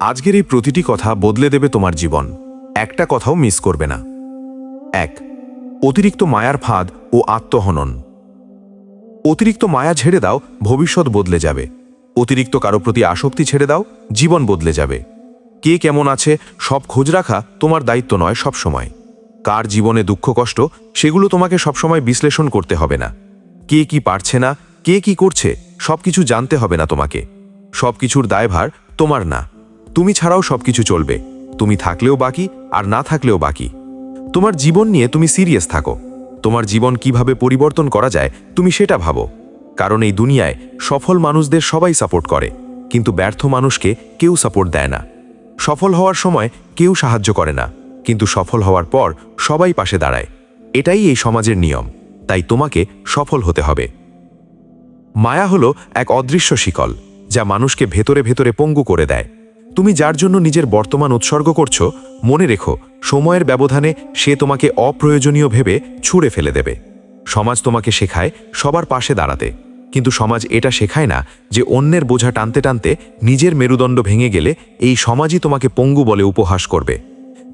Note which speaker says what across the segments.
Speaker 1: আজকের এই প্রতিটি কথা বদলে দেবে তোমার জীবন। একটা কথাও মিস করবে না। 1. অতিরিক্ত মায়ার ফাঁদ ও আত্মহনন। অতিরিক্ত মায়া ছেড়ে দাও, ভবিষ্যৎ বদলে যাবে। অতিরিক্ত কারো প্রতি আসক্তি ছেড়ে দাও, জীবন বদলে যাবে। কে কেমন আছে সব খোঁজ রাখা তোমার দায়িত্ব নয় সবসময়। কার জীবনে দুঃখ কষ্ট সেগুলো তোমাকে সবসময় বিশ্লেষণ করতে হবে না। কে কি পারছে না, কে কি করছে সবকিছু জানতে হবে না তোমাকে। সবকিছুর দায়ভার তোমার না। তুমি ছাড়াও সবকিছু চলবে। তুমি থাকলেও বাকি আর না থাকলেও বাকি। তোমার জীবন নিয়ে তুমি সিরিয়াস থাকো। তোমার জীবন কিভাবে পরিবর্তন করা যায় তুমি সেটা ভাবো। কারণ এই দুনিয়ায় সফল মানুষদের সবাই সাপোর্ট করে, কিন্তু ব্যর্থ মানুষকে কেউ সাপোর্ট দেয় না। সফল হওয়ার সময় কেউ সাহায্য করে না, কিন্তু সফল হওয়ার পর সবাই পাশে দাঁড়ায়। এটাই এই সমাজের নিয়ম, তাই তোমাকে সফল হতে হবে। মায়া হলো এক অদৃশ্য শিকল, যা মানুষকে ভেতরে ভেতরে পঙ্গু করে দেয়। তুমি যার জন্য নিজের বর্তমান উৎসর্গ করছো, মনে রেখো সময়ের ব্যবধানে সে তোমাকে অপ্রয়োজনীয় ভেবে ছুঁড়ে ফেলে দেবে। সমাজ তোমাকে শেখায় সবার পাশে দাঁড়াতে, কিন্তু সমাজ এটা শেখায় না যে অন্যের বোঝা টানতে টানতে নিজের মেরুদণ্ড ভেঙে গেলে এই সমাজই তোমাকে পঙ্গু বলে উপহাস করবে।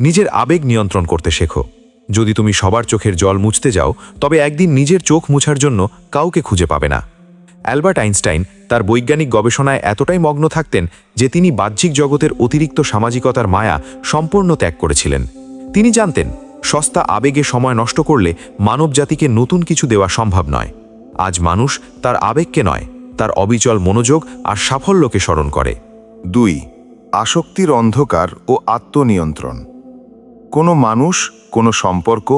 Speaker 1: নিজের আবেগ নিয়ন্ত্রণ করতে শেখো। যদি তুমি সবার চোখের জল মুছতে যাও, তবে একদিন নিজের চোখ মুছার জন্য কাউকে খুঁজে পাবে না। অ্যালবার্ট আইনস্টাইন তার বৈজ্ঞানিক গবেষণায় এতটাই মগ্ন থাকতেন যে তিনি বাহ্যিক জগতের অতিরিক্ত সামাজিকতার মায়া সম্পূর্ণ ত্যাগ করেছিলেন। তিনি জানতেন সস্তা আবেগে সময় নষ্ট করলে মানবজাতিকে নতুন কিছু দেওয়া সম্ভব নয়। আজ মানুষ তার আবেগকে নয়, তার অবিচল মনোযোগ আর সাফল্যকে স্মরণ করে।
Speaker 2: 2. আসক্তির অন্ধকার ও আত্মনিয়ন্ত্রণ। কোনো মানুষ, কোনো সম্পর্ক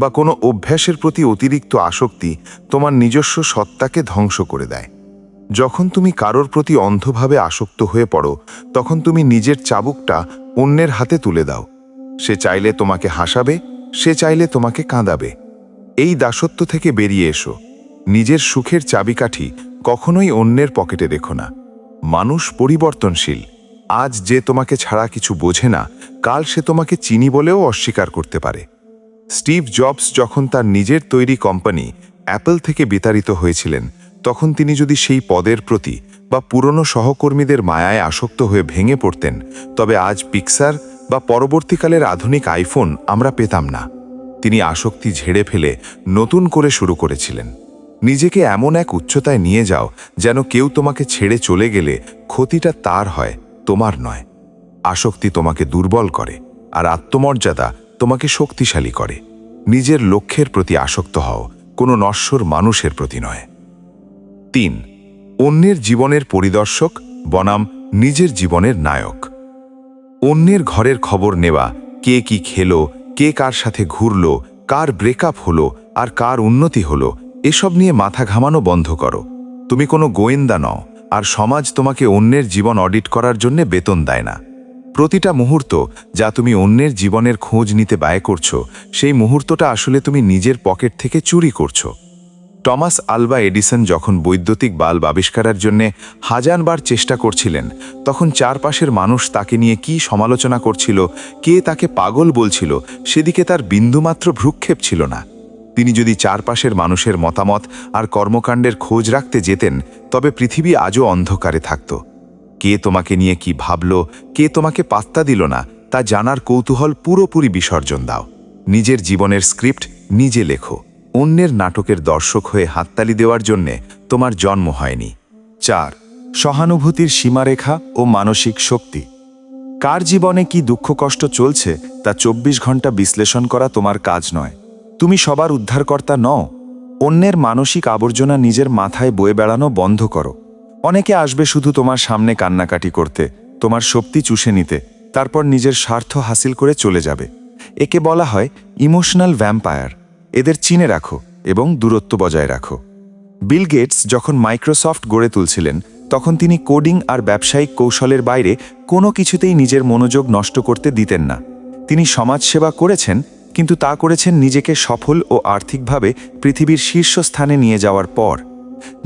Speaker 2: বা কোনো অভ্যাসের প্রতি অতিরিক্ত আসক্তি তোমার নিজস্ব সত্তাকে ধ্বংস করে দেয়। যখন তুমি কারোর প্রতি অন্ধভাবে আসক্ত হয়ে পড়ো, তখন তুমি নিজের চাবুকটা অন্যের হাতে তুলে দাও। সে চাইলে তোমাকে হাসাবে, সে চাইলে তোমাকে কাঁদাবে। এই দাসত্ব থেকে বেরিয়ে এসো। নিজের সুখের চাবিকাঠি কখনোই অন্যের পকেটে রেখো না। মানুষ পরিবর্তনশীল। আজ যে তোমাকে ছাড়া কিছু বোঝে না, কাল সে তোমাকে চিনি বলেও অস্বীকার করতে পারে। স্টিভ জবস যখন তার নিজের তৈরি কোম্পানি অ্যাপল থেকে বিতাড়িত হয়েছিলেন, তখন তিনি যদি সেই পদের প্রতি বা পুরনো সহকর্মীদের মায়ায় আসক্ত হয়ে ভেঙে পড়তেন, তবে আজ পিক্সার বা পরবর্তীকালের আধুনিক আইফোন আমরা পেতাম না। তিনি আসক্তি ঝেড়ে ফেলে নতুন করে শুরু করেছিলেন। নিজেকে এমন এক উচ্চতায় নিয়ে যাও যেন কেউ তোমাকে ছেড়ে চলে গেলে ক্ষতিটা তার হয়, তোমার নয়। আসক্তি তোমাকে দুর্বল করে, আর আত্মমর্যাদা তোমাকে শক্তিশালী করে। নিজের লক্ষ্যের প্রতি আসক্ত হও, কোনো নশ্বর মানুষের প্রতি নয়। 3. অন্যের জীবনের পরিদর্শক বনাম নিজের জীবনের নায়ক। অন্যের ঘরের খবর নেওয়া, কে কি খেলো, কে কার সাথে ঘুরলো, কার ব্রেকআপ হলো আর কার উন্নতি হলো, এসব নিয়ে মাথা ঘামানো বন্ধ করো। তুমি কোনো গোয়েন্দা নও, আর সমাজ তোমাকে অন্যের জীবন অডিট করার জন্য বেতন দেয় না। প্রতিটা মুহূর্ত যা তুমি অন্যের জীবনের খোঁজ নিতে ব্যয় করছো, সেই মুহূর্তটা আসলে তুমি নিজের পকেট থেকে চুরি করছো। টমাস আলভা এডিসন যখন বৈদ্যুতিক বাল্ব আবিষ্কারের জন্য হাজারবার চেষ্টা করছিলেন, তখন চারপাশের মানুষ তাকে নিয়ে কি সমালোচনা করছিল, কে তাকে পাগল বলছিল, সেদিকে তার বিন্দুমাত্র ভ্রুক্ষেপ ছিল না। তিনি যদি চারপাশের মানুষের মতামত আর কর্মকাণ্ডের খোঁজ রাখতে যেতেন, তবে পৃথিবী আজও অন্ধকারে থাকত। কে তোমাকে নিয়ে কি ভাবল, কে তোমাকে পাত্তা দিল না, তা জানার কৌতূহল পুরোপুরি বিসর্জন দাও। নিজের জীবনের স্ক্রিপ্ট নিজে লেখো। অন্যের নাটকের দর্শক হয়ে হাততালি দেওয়ার জন্যে তোমার জন্ম হয়নি। 4. সহানুভূতির সীমারেখা ও মানসিক শক্তি। কার জীবনে কি দুঃখ কষ্ট চলছে তা 24 ঘন্টা বিশ্লেষণ করা তোমার কাজ নয়। তুমি সবার উদ্ধারকর্তা নও। অন্যের মানসিক আবর্জনা নিজের মাথায় বয়ে বেড়ানো বন্ধ করো। অনেকে আসবে শুধু তোমার সামনে কান্নাকাটি করতে, তোমার শক্তি চুষে নিতে, তারপর নিজের স্বার্থ হাসিল করে চলে যাবে। একে বলা হয় ইমোশনাল ভ্যাম্পায়ার। এদের চিনে রাখো এবং দূরত্ব বজায় রাখো। বিল গেটস যখন মাইক্রোসফট গড়ে তুলছিলেন, তখন তিনি কোডিং আর ব্যবসায়িক কৌশলের বাইরে কোনো কিছুতেই নিজের মনোযোগ নষ্ট করতে দিতেন না। তিনি সমাজসেবা করেছেন, কিন্তু তা করেছেন নিজেকে সফল ও আর্থিকভাবে পৃথিবীর শীর্ষস্থানে নিয়ে যাওয়ার পর।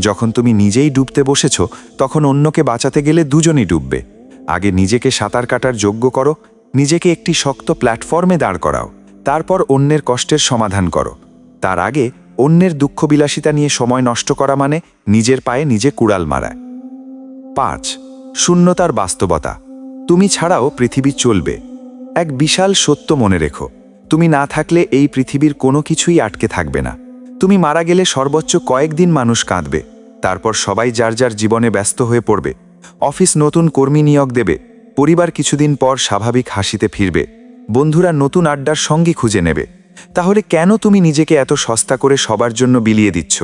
Speaker 2: যখন তুমি নিজেই ডুবতে বসেছ, তখন অন্যকে বাঁচাতে গেলে দুজনই ডুববে। আগে নিজেকে সাঁতার কাটার যোগ্য করো, নিজেকে একটি শক্ত প্ল্যাটফর্মে দাঁড় করাও, তারপর অন্যের কষ্টের সমাধান করো। তার আগে অন্যের দুঃখবিলাসিতা নিয়ে সময় নষ্ট করা মানে নিজের পায়ে নিজে কুড়াল মারা। 5. শূন্যতার বাস্তবতা।
Speaker 3: তুমি ছাড়াও পৃথিবী চলবে। এক বিশাল সত্য মনে রেখো, তুমি না থাকলে এই পৃথিবীর কোনো কিছুই আটকে থাকবে না। তুমি মারা গেলে সর্বোচ্চ কয়েকদিন মানুষ কাঁদবে, তারপর সবাই যার যার জীবনে ব্যস্ত হয়ে পড়বে। অফিস নতুন কর্মী নিয়োগ দেবে, পরিবার কিছুদিন পর স্বাভাবিক হাসিতে ফিরবে, বন্ধুরা নতুন আড্ডার সঙ্গী খুঁজে নেবে। তাহলে কেন তুমি নিজেকে এত সস্তা করে সবার জন্য বিলিয়ে দিচ্ছ?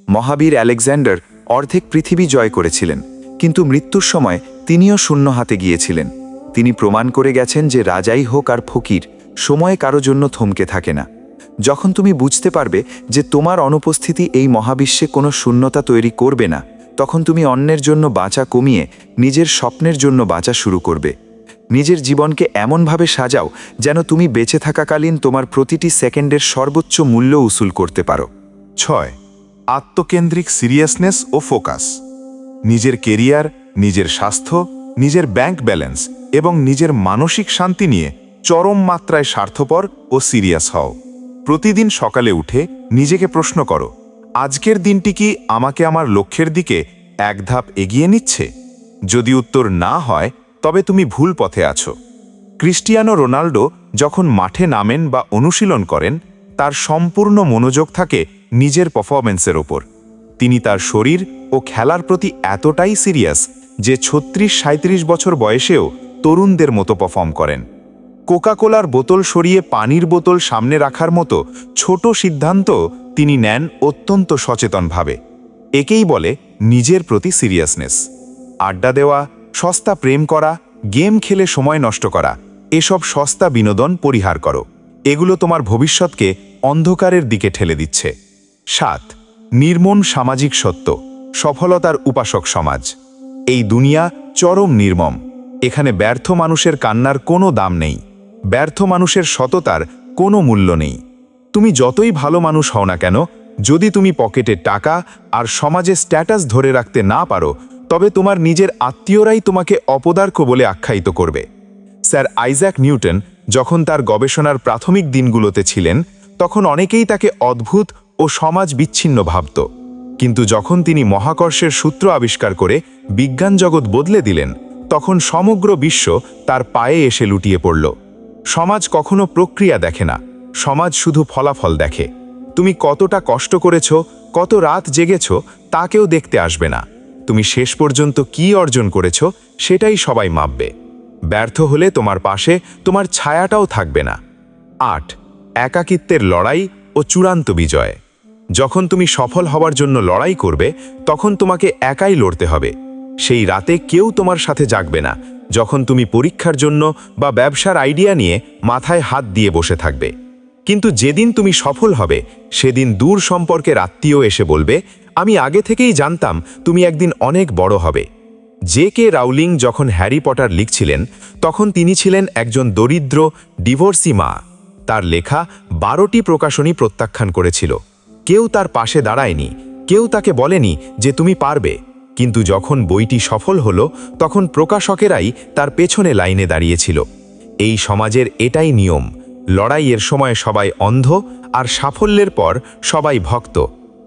Speaker 3: মহাবীর আলেকজান্ডার অর্ধেক পৃথিবী জয় করেছিলেন, কিন্তু মৃত্যুর সময় তিনিও শূন্য হাতে গিয়েছিলেন। তিনি প্রমাণ করে গেছেন যে রাজাই হোক আর ফকির, সময় কারো জন্য থমকে থাকে না। যখন তুমি বুঝতে পারবে যে তোমার অনুপস্থিতি এই মহাবিশ্বে কোনো শূন্যতা তৈরি করবে না, তখন তুমি অন্যের জন্য বাঁচা কমিয়ে নিজের স্বপ্নের জন্য বাঁচা শুরু করবে। নিজের জীবনকে এমনভাবে সাজাও যেন তুমি বেঁচে থাকাকালীন তোমার প্রতিটি সেকেন্ডের সর্বোচ্চ মূল্য উসুল করতে পারো।
Speaker 2: 6. আত্মকেন্দ্রিক সিরিয়াসনেস ও ফোকাস। নিজের কেরিয়ার, নিজের স্বাস্থ্য, নিজের ব্যাংক ব্যালেন্স এবং নিজের মানসিক শান্তি নিয়ে চরম মাত্রায় স্বার্থপর ও সিরিয়াস হও। প্রতিদিন সকালে উঠে নিজেকে প্রশ্ন করো, আজকের দিনটি কি আমাকে আমার লক্ষ্যের দিকে এক ধাপ এগিয়ে নিচ্ছে? যদি উত্তর না হয়, তবে তুমি ভুল পথে আছো। ক্রিস্টিয়ানো রোনাল্ডো যখন মাঠে নামেন বা অনুশীলন করেন, তার সম্পূর্ণ মনোযোগ থাকে নিজের পারফরম্যান্সের ওপর। তিনি তার শরীর ও খেলার প্রতি এতটাই সিরিয়াস যে 36-37 বছর বয়সেও তরুণদের মতো পারফর্ম করেন। কোকাকোলার বোতল সরিয়ে পানির বোতল সামনে রাখার মতো ছোট সিদ্ধান্ত তিনি নেন অত্যন্ত সচেতনভাবে। একেই বলে নিজের প্রতি সিরিয়াসনেস। আড্ডা দেওয়া, সস্তা প্রেম করা, গেম খেলে সময় নষ্ট করা, এসব সস্তা বিনোদন পরিহার করো। এগুলো তোমার ভবিষ্যৎকে অন্ধকারের দিকে ঠেলে দিচ্ছে। 7. নির্মম সামাজিক সত্য, সফলতার উপাসক সমাজ। এই দুনিয়া চরম নির্মম। এখানে ব্যর্থ মানুষের কান্নার কোনো দাম নেই, ব্যর্থ মানুষের সততার কোনো মূল্য নেই। তুমি যতই ভালো মানুষ হও না কেন, যদি তুমি পকেটে টাকা আর সমাজে স্ট্যাটাস ধরে রাখতে না পারো, তবে তোমার নিজের আত্মীয়রাই তোমাকে অপদার্থ বলে আখ্যায়িত করবে। স্যার আইজ্যাক নিউটন যখন তার গবেষণার প্রাথমিক দিনগুলোতে ছিলেন, তখন অনেকেই তাকে অদ্ভুত ও সমাজ বিচ্ছিন্ন ভাবত। কিন্তু যখন তিনি মহাকর্ষের সূত্র আবিষ্কার করে বিজ্ঞান জগৎ বদলে দিলেন, তখন সমগ্র বিশ্ব তার পায়ে এসে লুটিয়ে পড়ল। সমাজ কখনো প্রক্রিয়া দেখে না, সমাজ শুধু ফলাফল দেখে। তুমি কতটা কষ্ট করেছ, কত রাত জেগেছ, তা কেউ দেখতে আসবে না। তুমি শেষ পর্যন্ত কি অর্জন করেছ, সেটাই সবাই মাপবে। ব্যর্থ হলে তোমার পাশে তোমার ছায়াটাও থাকবে না। 8. একাকিত্বের লড়াই ও চূড়ান্ত বিজয়। যখন তুমি সফল হওয়ার জন্য লড়াই করবে, তখন তোমাকে একাই লড়তে হবে। সেই রাতে কেউ তোমার সাথে জাগবে না, যখন তুমি পরীক্ষার জন্য বা ব্যবসার আইডিয়া নিয়ে মাথায় হাত দিয়ে বসে থাকবে। কিন্তু যেদিন তুমি সফল হবে, সেদিন দূর সম্পর্কের আত্মীয় এসে বলবে, আমি আগে থেকেই জানতাম তুমি একদিন অনেক বড় হবে। জে.কে. রাউলিং যখন হ্যারি পটার লিখছিলেন, তখন তিনি ছিলেন একজন দরিদ্র ডিভোর্সি মা। তার লেখা 12টি প্রকাশনী প্রত্যাখ্যান করেছিল। কেউ তার পাশে দাঁড়ায়নি, কেউ তাকে বলেনি যে তুমি পারবে। কিন্তু যখন বইটি সফল হলো, তখন প্রকাশকেরাই তার পেছনে লাইনে দাঁড়িয়েছিল। এই সমাজের এটাই নিয়ম, লড়াইয়ের সময় সবাই অন্ধ আর সাফল্যের পর সবাই ভক্ত।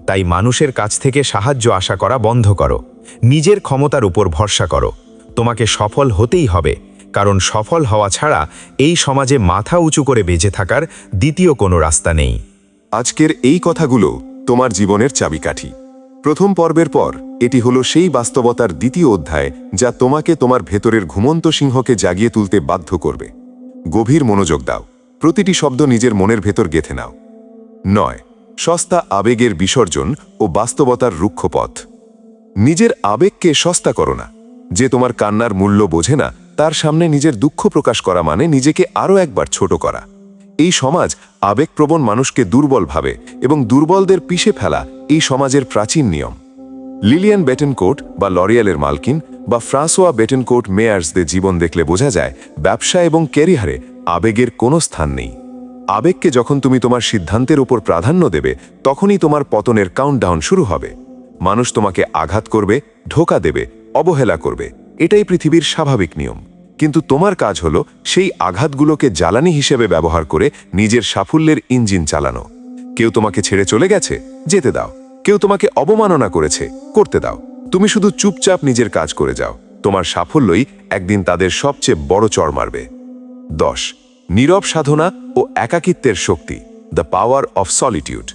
Speaker 2: তাই মানুষের কাছ থেকে সাহায্য আশা করা বন্ধ করো, নিজের ক্ষমতার উপর ভরসা করো। তোমাকে সফল হতেই হবে, কারণ সফল হওয়া ছাড়া এই সমাজে মাথা উঁচু করে বেঁচে থাকার দ্বিতীয় কোনো রাস্তা নেই। আজকের এই কথাগুলো তোমার জীবনের চাবিকাঠি। প্রথম পর্বের পর এটি হলো সেই বাস্তবতার দ্বিতীয় অধ্যায়, যা তোমাকে তোমার ভেতরের ঘুমন্ত সিংহকে জাগিয়ে তুলতে বাধ্য করবে। গভীর মনোযোগ দাও, প্রতিটি শব্দ নিজের মনের ভেতর গেঁথে নাও। 9. সস্তা আবেগের বিসর্জন ও বাস্তবতার রুক্ষ পথ। নিজের আবেগকে সস্তা করো না। যে তোমার কান্নার মূল্য বোঝে না, তার সামনে নিজের দুঃখ প্রকাশ করা মানে নিজেকে আরও একবার ছোট করা। এই সমাজ আবেগপ্রবণ মানুষকে দুর্বল ভাবে এবং দুর্বলদের পিষে ফেলা এই সমাজের প্রাচীন নিয়ম। লিলিয়ান বেটেনকোর্ট বা লরিয়ালের মালকিন বা ফ্রাঁসোয়া বেটেনকোর্ট মেয়ার্সদের জীবন দেখলে বোঝা যায়, ব্যবসা এবং ক্যারিয়ারে আবেগের কোনো স্থান নেই। আবেগকে যখন তুমি তোমার সিদ্ধান্তের উপর প্রাধান্য দেবে, তখনই তোমার পতনের কাউন্টডাউন শুরু হবে। মানুষ তোমাকে আঘাত করবে, ধোঁকা দেবে, অবহেলা করবে, এটাই পৃথিবীর স্বাভাবিক নিয়ম। কিন্তু তোমার কাজ হলো সেই আঘাতগুলোকে জ্বালানি হিসেবে ব্যবহার করে নিজের সাফল্যের ইঞ্জিন চালানো। কেউ তোমাকে ছেড়ে চলে গেছে, যেতে দাও। কেউ তোমাকে অবমাননা করেছে, করতে দাও। তুমি শুধু চুপচাপ নিজের কাজ করে যাও। তোমার সাফল্যই একদিন তাদের সবচেয়ে বড় চড় মারবে। 10 নীরব সাধনা ও একাকিত্বের শক্তি, দ্য পাওয়ার অফ সলিটিউড।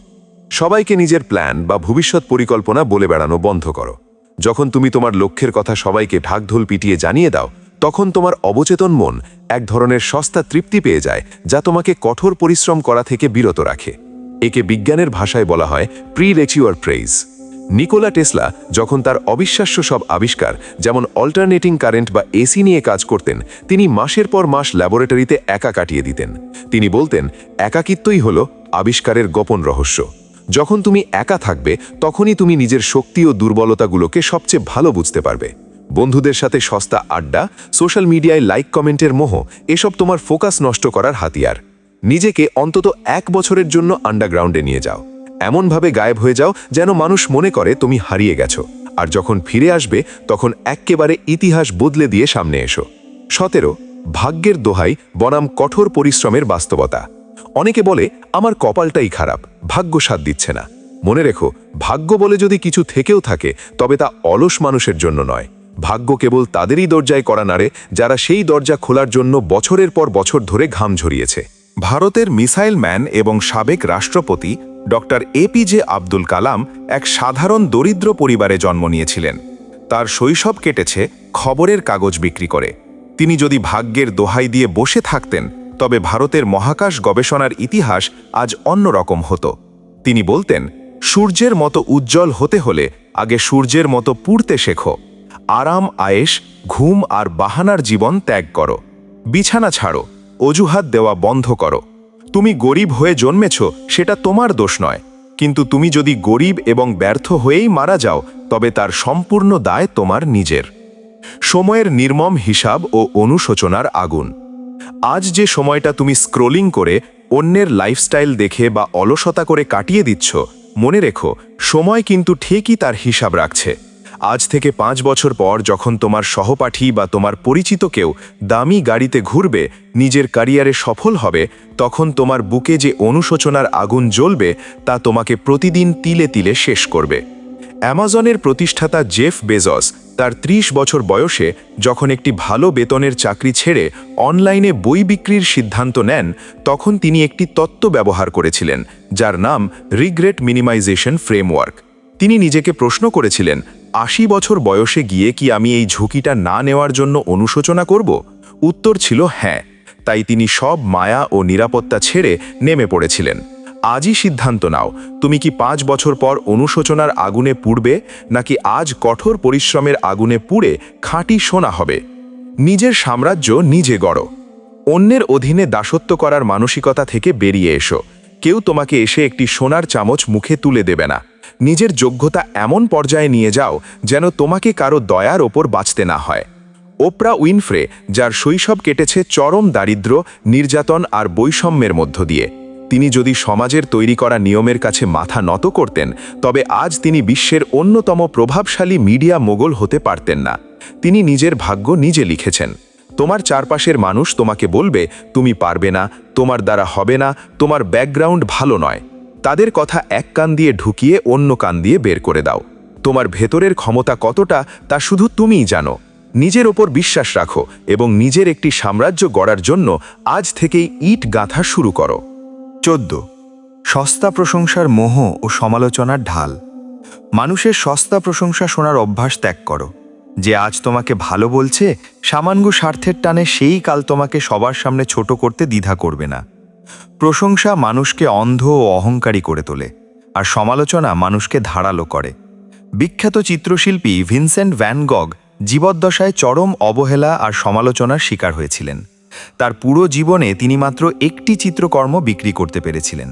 Speaker 2: সবাইকে নিজের প্ল্যান বা ভবিষ্যৎ পরিকল্পনা বলে বেড়ানো বন্ধ করো। যখন তুমি তোমার লক্ষ্যের কথা সবাইকে ঢাকঢোল পিটিয়ে জানিয়ে দাও, তখন তোমার অবচেতন মন এক ধরনের সস্তা তৃপ্তি পেয়ে যায়, যা তোমাকে কঠোর পরিশ্রম করা থেকে বিরত রাখে। একে বিজ্ঞানের ভাষায় বলা হয় প্রি-রেচিউর প্রেইজ। নিকোলা টেসলা যখন তার অবিশ্বাস্য সব আবিষ্কার, যেমন অল্টারনেটিং কারেন্ট বা এসি নিয়ে কাজ করতেন, তিনি মাসের পর মাস ল্যাবরেটরিতে একা কাটিয়ে দিতেন। তিনি বলতেন, একাকিত্বই হল আবিষ্কারের গোপন রহস্য। যখন তুমি একা থাকবে, তখনই তুমি নিজের শক্তি ও দুর্বলতাগুলোকে সবচেয়ে ভালো বুঝতে পারবে। বন্ধুদের সাথে সস্তা আড্ডা, সোশ্যাল মিডিয়ায় লাইক কমেন্টের মোহ, এসব তোমার ফোকাস নষ্ট করার হাতিয়ার। নিজেকে অন্তত 1 বছরের জন্য আন্ডারগ্রাউন্ডে নিয়ে যাও। এমনভাবে গায়েব হয়ে যাও যেন মানুষ মনে করে তুমি হারিয়ে গেছো। আর যখন ফিরে আসবে, তখন এক্কেবারে ইতিহাস বদলে দিয়ে সামনে এসো। 17 ভাগ্যের দোহাই বনাম কঠোর পরিশ্রমের বাস্তবতা। অনেকে বলে, আমার কপালটাই খারাপ, ভাগ্য সাথ দিচ্ছে না। মনে রেখো, ভাগ্য বলে যদি কিছু থেকেও থাকে, তবে তা অলস মানুষের জন্য নয়। ভাগ্য কেবল তাদেরই দরজায় করা নাড়ে, যারা সেই দরজা খোলার জন্য বছরের পর বছর ধরে ঘাম ঝরিয়েছে।
Speaker 1: ভারতের মিসাইল ম্যান এবং সাবেক রাষ্ট্রপতি ডক্টর এপিজে আব্দুল কালাম এক সাধারণ দরিদ্র পরিবারে জন্ম নিয়েছিলেন। তার শৈশব কেটেছে খবরের কাগজ বিক্রি করে। তিনি যদি ভাগ্যের দোহাই দিয়ে বসে থাকতেন, তবে ভারতের মহাকাশ গবেষণার ইতিহাস আজ অন্যরকম হতো। তিনি বলতেন, সূর্যের মতো উজ্জ্বল হতে হলে আগে সূর্যের মতো পুড়তে শেখো। আরাম, আয়েশ, ঘুম আর বাহানার জীবন ত্যাগ করো। বিছানা ছাড়ো, অজুহাত দেওয়া বন্ধ করো। তুমি গরিব হয়ে জন্মেছ, সেটা তোমার দোষ নয়। কিন্তু তুমি যদি গরিব এবং ব্যর্থ হয়েই মারা যাও, তবে তার সম্পূর্ণ দায় তোমার নিজের। সময়ের নির্মম হিসাব ও অনুশোচনার আগুন। আজ যে সময়টা তুমি স্ক্রোলিং করে, অন্যের লাইফস্টাইল দেখে বা অলসতা করে কাটিয়ে দিচ্ছ, মনে রেখো, সময় কিন্তু ঠিকই তার হিসাব রাখছে। আজ থেকে 5 বছর পর যখন তোমার সহপাঠী বা তোমার পরিচিত কেউ দামি গাড়িতে ঘুরবে, নিজের ক্যারিয়ারে সফল হবে, তখন তোমার বুকে যে অনুশোচনার আগুন জ্বলবে, তা তোমাকে প্রতিদিন তিলে তিলে শেষ করবে। অ্যামাজনের প্রতিষ্ঠাতা জেফ বেজস তার 30 বছর বয়সে যখন একটি ভালো বেতনের চাকরি ছেড়ে অনলাইনে বই বিক্রির সিদ্ধান্ত নেন, তখন তিনি একটি তত্ত্ব ব্যবহার করেছিলেন, যার নাম রিগ্রেট মিনিমাইজেশন ফ্রেমওয়ার্ক। তিনি নিজেকে প্রশ্ন করেছিলেন, 80 বছর বয়সে গিয়ে কি আমি এই ঝুঁকিটা না নেওয়ার জন্য অনুশোচনা করব? উত্তর ছিল হ্যাঁ। তাই তিনি সব মায়া ও নিরাপত্তা ছেড়ে নেমে পড়েছিলেন। আজই সিদ্ধান্ত নাও, তুমি কি 5 বছর পর অনুশোচনার আগুনে পুড়বে, নাকি আজ কঠোর পরিশ্রমের আগুনে পুড়ে খাঁটি সোনা হবে। নিজের সাম্রাজ্য নিজে গড়ো। অন্যের অধীনে দাসত্ব করার মানসিকতা থেকে বেরিয়ে এসো। কেউ তোমাকে এসে একটি সোনার চামচ মুখে তুলে দেবে না। নিজের যোগ্যতা এমন পর্যায়ে নিয়ে যাও যেন তোমাকে কারো দয়ার ওপর বাঁচতে না হয়। ওপ্রা উইনফ্রে, যার শৈশব কেটেছে চরম দারিদ্র্য, নির্যাতন আর বৈষম্যের মধ্য দিয়ে, তিনি যদি সমাজের তৈরি করা নিয়মের কাছে মাথা নত করতেন, তবে আজ তিনি বিশ্বের অন্যতম প্রভাবশালী মিডিয়া মোগল হতে পারতেন না। তিনি নিজের ভাগ্য নিজে লিখেছেন। তোমার চারপাশের মানুষ তোমাকে বলবে, তুমি পারবে না, তোমার দ্বারা হবে না, তোমার ব্যাকগ্রাউন্ড ভালো নয়। তাদের কথা এক কান দিয়ে ঢুকিয়ে অন্য কান দিয়ে বের করে দাও। তোমার ভেতরের ক্ষমতা কতটা, তা শুধু তুমিই জানো। নিজের ওপর বিশ্বাস রাখো এবং নিজের একটি সাম্রাজ্য গড়ার জন্য আজ থেকেই ইট গাঁথা শুরু করো।
Speaker 3: 14 সস্তা প্রশংসার মোহ ও সমালোচনার ঢাল। মানুষের সস্তা প্রশংসা শোনার অভ্যাস ত্যাগ করো। যে আজ তোমাকে ভালো বলছে, সামান্য স্বার্থের টানে সেই কাল তোমাকে সবার সামনে ছোট করতে দ্বিধা করবে না। প্রশংসা মানুষকে অন্ধ ও অহংকারী করে তোলে, আর সমালোচনা মানুষকে ধারালো করে। বিখ্যাত চিত্রশিল্পী ভিনসেন্ট ভ্যান গগ জীবদ্দশায় চরম অবহেলা আর সমালোচনার শিকার হয়েছিলেন। তার পুরো জীবনে তিনি মাত্র একটি চিত্রকর্ম বিক্রি করতে পেরেছিলেন।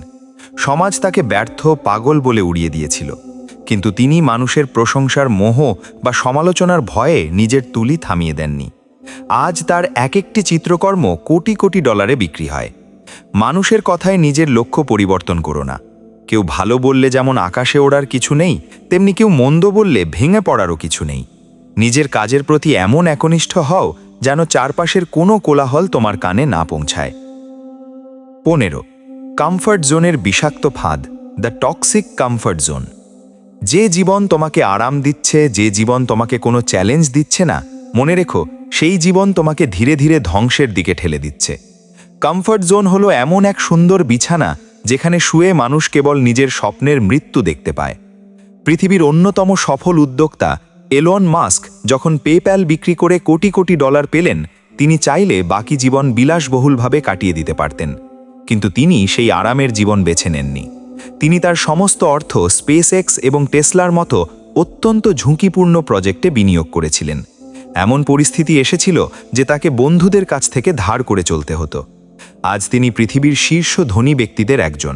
Speaker 3: সমাজ তাকে ব্যর্থ, পাগল বলে উড়িয়ে দিয়েছিল, কিন্তু তিনি মানুষের প্রশংসার মোহ বা সমালোচনার ভয়ে নিজের তুলি থামিয়ে দেননি। আজ তার এক একটি চিত্রকর্ম কোটি কোটি ডলারে বিক্রি হয়। মানুষের কথায় নিজের লক্ষ্য পরিবর্তন করো না। কেউ ভালো বললে যেমন আকাশে ওড়ার কিছু নেই, তেমনি কেউ মন্দ বললে ভেঙে পড়ারও কিছু নেই। নিজের কাজের প্রতি এমন একনিষ্ঠ হও যেন চারপাশের কোনো কোলাহল তোমার কানে না পৌঁছায়। 15 কমফর্ট জোনের বিষাক্ত ফাঁদ, দ্য টক্সিক কমফর্ট জোন। যে জীবন তোমাকে আরাম দিচ্ছে, যে জীবন তোমাকে কোনো চ্যালেঞ্জ দিচ্ছে না, মনে রেখো সেই জীবন তোমাকে ধীরে ধীরে ধ্বংসের দিকে ঠেলে দিচ্ছে। কমফর্ট জোন হলো এমন এক সুন্দর বিছানা যেখানে শুয়ে মানুষ কেবল নিজের স্বপ্নের মৃত্যু দেখতে পায়। পৃথিবীর অন্যতম সফল উদ্যোক্তা এলন মাস্ক যখন পেপ্যাল বিক্রি করে কোটি কোটি ডলার পেলেন, তিনি চাইলে বাকি জীবন বিলাসবহুলভাবে কাটিয়ে দিতে পারতেন, কিন্তু তিনি সেই আরামের জীবন বেছে নেননি। তিনি তার সমস্ত অর্থ স্পেস এক্স এবং টেসলার মতো অত্যন্ত ঝুঁকিপূর্ণ প্রজেক্টে বিনিয়োগ করেছিলেন। এমন পরিস্থিতি এসেছিল যে তাকে বন্ধুদের কাছ থেকে ধার করে চলতে হতো। আজ তিনি পৃথিবীর শীর্ষ ধনী ব্যক্তিদের একজন,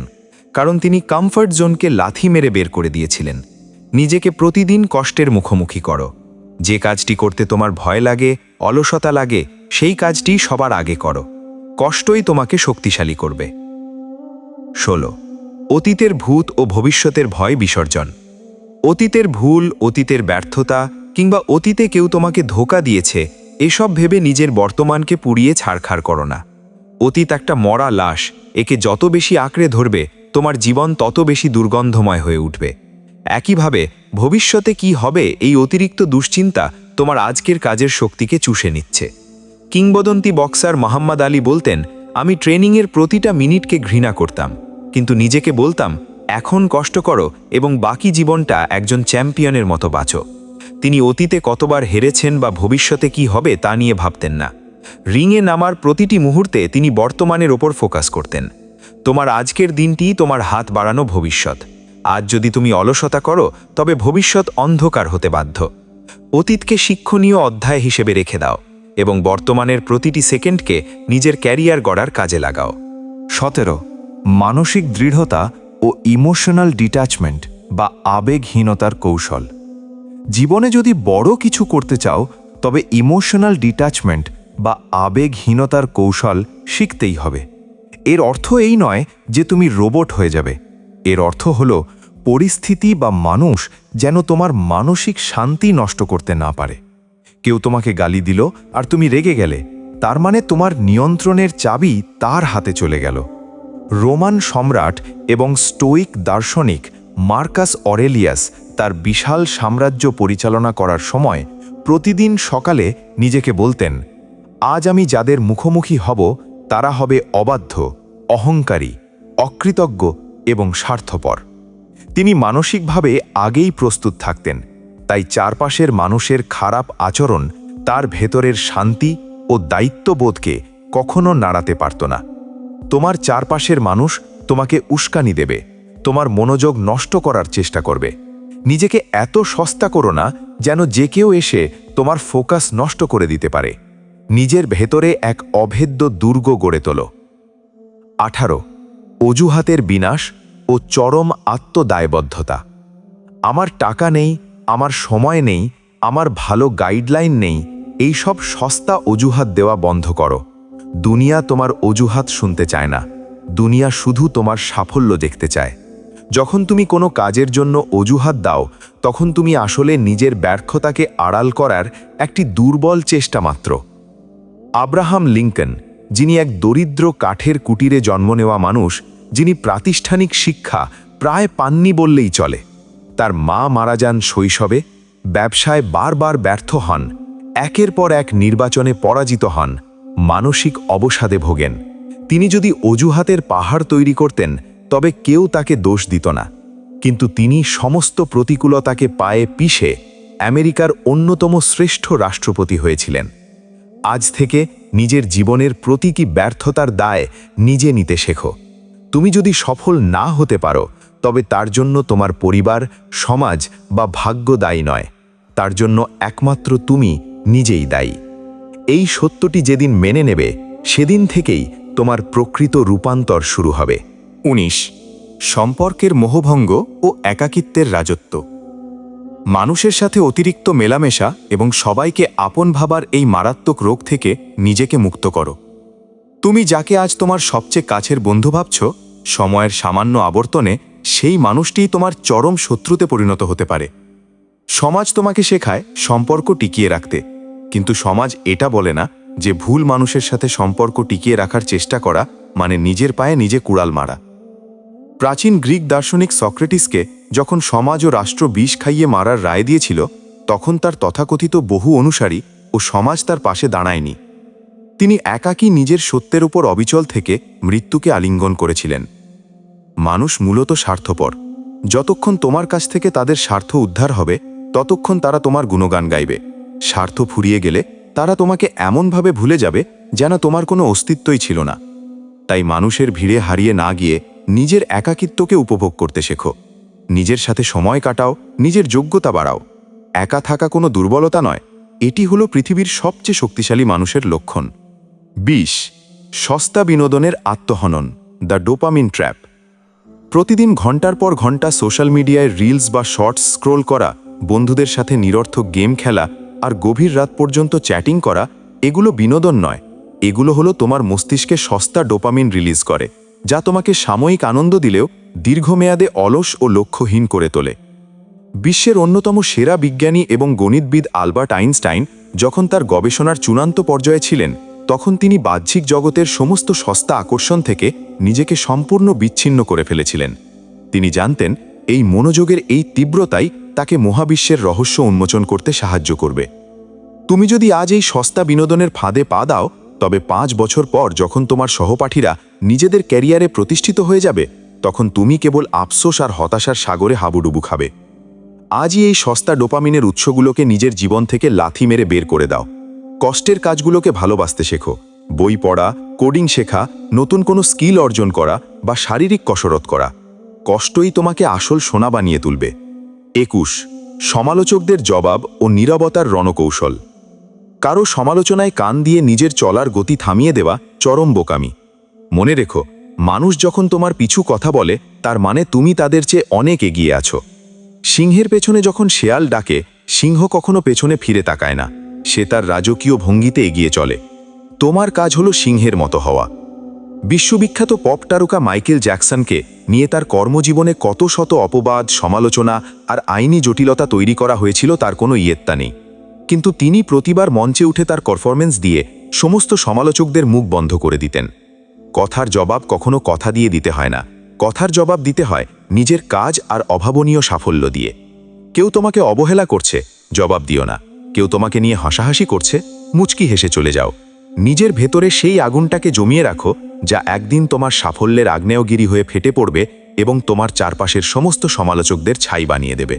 Speaker 3: কারণ তিনি কমফর্ট জোনকে লাথি মেরে বের করে দিয়েছিলেন। নিজেকে প্রতিদিন কষ্টের মুখোমুখি করো। যে কাজটি করতে তোমার ভয় লাগে, অলসতা লাগে, সেই কাজটি সবার আগে করো। কষ্টই তোমাকে শক্তিশালী করবে। 16. অতীতের ভূত ও ভবিষ্যতের ভয় বিসর্জন। অতীতের ভুল, অতীতের ব্যর্থতা কিংবা অতীতে কেউ তোমাকে ধোঁকা দিয়েছে এসব ভেবে নিজের বর্তমানকে পুড়িয়ে ছাড়খাড় করো না। অতীত একটা মরা লাশ, একে যত বেশি আঁকড়ে ধরবে তোমার জীবন তত বেশি দুর্গন্ধময় হয়ে উঠবে। একইভাবে ভবিষ্যতে কি হবে এই অতিরিক্ত দুশ্চিন্তা তোমার আজকের কাজের শক্তিকে চুষে নিচ্ছে। কিংবদন্তি বক্সার মোহাম্মদ আলী বলতেন, আমি ট্রেনিংয়ের প্রতিটা মিনিটকে ঘৃণা করতাম, কিন্তু নিজেকে বলতাম এখন কষ্ট করো এবং বাকি জীবনটা একজন চ্যাম্পিয়নের মতো বাঁচো। তিনি অতীতে কতবার হেরেছেন বা ভবিষ্যতে কি হবে তা নিয়ে ভাবতেন না। রিংয়ে নামার প্রতিটি মুহূর্তে তিনি বর্তমানের ওপর ফোকাস করতেন। তোমার আজকের দিনটিই তোমার হাত বাড়ানো ভবিষ্যৎ। আজ যদি তুমি অলসতা করো তবে ভবিষ্যৎ অন্ধকার হতে বাধ্য। অতীতকে শিক্ষণীয় অধ্যায় হিসেবে রেখে দাও এবং বর্তমানের প্রতিটি সেকেন্ডকে নিজের ক্যারিয়ার গড়ার কাজে লাগাও।
Speaker 1: 17. মানসিক দৃঢ়তা ও ইমোশনাল ডিট্যাচমেন্ট বা আবেগহীনতার কৌশল। জীবনে যদি বড় কিছু করতে চাও তবে ইমোশনাল ডিট্যাচমেন্ট বা আবেগহীনতার কৌশল শিখতেই হবে। এর অর্থ এই নয় যে তুমি রোবট হয়ে যাবে। এর অর্থ হলো পরিস্থিতি বা মানুষ যেন তোমার মানসিক শান্তি নষ্ট করতে না পারে। কেউ তোমাকে গালি দিল আর তুমি রেগে গেলে, তার মানে তোমার নিয়ন্ত্রণের চাবি তার হাতে চলে গেল। রোমান সম্রাট এবং স্টোইক দার্শনিক মার্কাস অরেলিয়াস তার বিশাল সাম্রাজ্য পরিচালনা করার সময় প্রতিদিন সকালে নিজেকে বলতেন, আজ আমি যাদের মুখোমুখি হব তারা হবে অবাধ্য, অহংকারী, অকৃতজ্ঞ এবং স্বার্থপর। তিনি মানসিকভাবে আগেই প্রস্তুত থাকতেন, তাই চারপাশের মানুষের খারাপ আচরণ তার ভেতরের শান্তি ও দায়িত্ববোধকে কখনো নাড়াতে পারত না। তোমার চারপাশের মানুষ তোমাকে উস্কানি দেবে, তোমার মনোযোগ নষ্ট করার চেষ্টা করবে। নিজেকে এত সস্তা করো না যেন যে কেউ এসে তোমার ফোকাস নষ্ট করে দিতে পারে। নিজের ভেতরে এক অভেদ্য দুর্গ গড়ে তোলো। 18. অজুহাতের বিনাশ ও চরম আত্মদায়বদ্ধতা। আমার টাকা নেই, আমার সময় নেই, আমার ভালো গাইডলাইন নেই, এই সব সস্তা অজুহাত দেওয়া বন্ধ করো। দুনিয়া তোমার অজুহাত শুনতে চায় না, দুনিয়া শুধু তোমার সাফল্য দেখতে চায়। যখন তুমি কোনো কাজের জন্য অজুহাত দাও তখন তুমি আসলে নিজের ব্যর্থতাকে আড়াল করার একটি দুর্বল চেষ্টা মাত্র। আব্রাহাম লিঙ্কন, যিনি এক দরিদ্র কাঠের কুটিরে জন্ম নেওয়া মানুষ, যিনি প্রাতিষ্ঠানিক শিক্ষা প্রায় পাননি বললেই চলে। তার মা মারা যান শৈশবে, ব্যবসায় বারবার ব্যর্থ হন, একের পর এক নির্বাচনে পরাজিত হন, মানসিক অবসাদে ভোগেন। তিনি যদি অজুহাতের পাহাড় তৈরি করতেন তবে কেউ তাকে দোষ দিত না, কিন্তু তিনি সমস্ত প্রতিকূলতাকে পায়ে পিষে আমেরিকার অন্যতম শ্রেষ্ঠ রাষ্ট্রপতি হয়েছিলেন। আজ থেকে নিজের জীবনের প্রতীকী ব্যর্থতার দায় নিজে নিতে শেখো। তুমি যদি সফল না হতে পারো তবে তার জন্য তোমার পরিবার, সমাজ বা ভাগ্য দায়ী নয়, তার জন্য একমাত্র তুমি নিজেই দায়ী। এই সত্যটি যেদিন মেনে নেবে সেদিন থেকেই তোমার প্রকৃত রূপান্তর শুরু হবে।
Speaker 3: 19. সম্পর্কের মোহভঙ্গ ও একাকিত্বের রাজত্ব। মানুষের সাথে অতিরিক্ত মেলামেশা এবং সবাইকে আপন ভাবার এই মারাত্মক রোগ থেকে নিজেকে মুক্ত করো। তুমি যাকে আজ তোমার সবচেয়ে কাছের বন্ধু ভাবছ, সময়ের সামান্য আবর্তনে সেই মানুষটিই তোমার চরম শত্রুতে পরিণত হতে পারে। সমাজ তোমাকে শেখায় সম্পর্ক টিকিয়ে রাখতে, কিন্তু সমাজ এটা বলে না যে ভুল মানুষের সাথে সম্পর্ক টিকিয়ে রাখার চেষ্টা করা মানে নিজের পায়ে নিজে কুড়াল মারা। প্রাচীন গ্রিক দার্শনিক সক্রেটিসকে যখন সমাজ ও রাষ্ট্র বিষ খাইয়ে মারার রায় দিয়েছিল, তখন তার তথাকথিত বহু অনুসারী
Speaker 1: ও সমাজ তার পাশে দাঁড়ায়নি। তিনি একাকী নিজের সত্যের উপর অবিচল থেকে মৃত্যুকে আলিঙ্গন করেছিলেন। মানুষ মূলত স্বার্থপর। যতক্ষণ তোমার কাছ থেকে তাদের স্বার্থ উদ্ধার হবে ততক্ষণ তারা তোমার গুণগান গাইবে। স্বার্থ ফুরিয়ে গেলে তারা তোমাকে এমনভাবে ভুলে যাবে যেন তোমার কোনো অস্তিত্বই ছিল না। তাই মানুষের ভিড়ে হারিয়ে না গিয়ে নিজের একাকিত্বকে উপভোগ করতে শেখো। নিজের সাথে সময় কাটাও, নিজের যোগ্যতা বাড়াও। একা থাকা কোনো দুর্বলতা নয়, এটি হলো পৃথিবীর সবচেয়ে শক্তিশালী মানুষের লক্ষণ। 20 সস্তা বিনোদনের আত্মহনন, দ্য ডোপামিন ট্র্যাপ। প্রতিদিন ঘন্টার পর ঘন্টা সোশ্যাল মিডিয়ায় রিলস বা শর্টস স্ক্রোল করা, বন্ধুদের সাথে নিরর্থক গেম খেলা আর গভীর রাত পর্যন্ত চ্যাটিং করা, এগুলো বিনোদন নয়, এগুলো হলো তোমার মস্তিষ্কে সস্তা ডোপামিন রিলিজ করে, যা তোমাকে সাময়িক আনন্দ দিলেও দীর্ঘমেয়াদে অলস ও লক্ষ্যহীন করে তোলে। বিশ্বের অন্যতম সেরা বিজ্ঞানী এবং গণিতবিদ আলবার্ট আইনস্টাইন যখন তার গবেষণার চূড়ান্ত পর্যায়ে ছিলেন, তখন তিনি বাহ্যিক জগতের সমস্ত সস্তা আকর্ষণ থেকে নিজেকে সম্পূর্ণ বিচ্ছিন্ন করে ফেলেছিলেন। তিনি জানতেন এই মনোযোগের এই তীব্রতাই তাকে মহাবিশ্বের রহস্য উন্মোচন করতে সাহায্য করবে। তুমি যদি আজ এই সস্তা বিনোদনের ফাঁদে পা দাও, তবে 5 বছর পর যখন তোমার সহপাঠীরা নিজেদের ক্যারিয়ারে প্রতিষ্ঠিত হয়ে যাবে, তখন তুমি কেবল আফসোস আর হতাশার সাগরে হাবুডুবু খাবে। আজই এই সস্তা ডোপামিনের উৎসগুলোকে নিজের জীবন থেকে লাথি মেরে বের করে দাও। কষ্টের কাজগুলোকে ভালোবাসতে শেখো। বই পড়া, কোডিং শেখা, নতুন কোনো স্কিল অর্জন করা বা শারীরিক কসরত করা। কষ্টই তোমাকে আসল সোনা বানিয়ে তুলবে। 21 সমালোচকদের জবাব ও নীরবতার রণকৌশল। কারো সমালোচনায় কান দিয়ে নিজের চলার গতি থামিয়ে দেওয়া চরম বোকামি। মনে রেখো, মানুষ যখন তোমার পিছু কথা বলে, তার মানে তুমি তাদের চেয়ে অনেক এগিয়ে আছো। সিংহের পেছনে যখন শেয়াল ডাকে, সিংহ কখনো পেছনে ফিরে তাকায় না, সে তার রাজকীয় ভঙ্গিতে এগিয়ে চলে। তোমার কাজ হলো সিংহের মতো হওয়া। বিশ্ববিখ্যাত পপ তারকা মাইকেল জ্যাকসনকে নিয়ে তার কর্মজীবনে কত শত অপবাদ, সমালোচনা আর আইনি জটিলতা তৈরি করা হয়েছিল তার কোনো ইয়েত্তা নেই। কিন্তু তিনি প্রতিবার মঞ্চে উঠে তার পারফরমেন্স দিয়ে সমস্ত সমালোচকদের মুখ বন্ধ করে দিতেন। কথার জবাব কখনো কথা দিয়ে দিতে হয় না, কথার জবাব দিতে হয় নিজের কাজ আর অভাবনীয় সাফল্য দিয়ে। কেউ তোমাকে অবহেলা করছে, জবাব দিও না। কেউ তোমাকে নিয়ে হাসাহাসি করছে, মুচকি হেসে চলে যাও। নিজের ভেতরে সেই আগুনটাকে জমিয়ে রাখো, যা একদিন তোমার সাফল্যের আগ্নেয়গিরি হয়ে ফেটে পড়বে এবং তোমার চারপাশের সমস্ত সমালোচকদের ছাই বানিয়ে দেবে।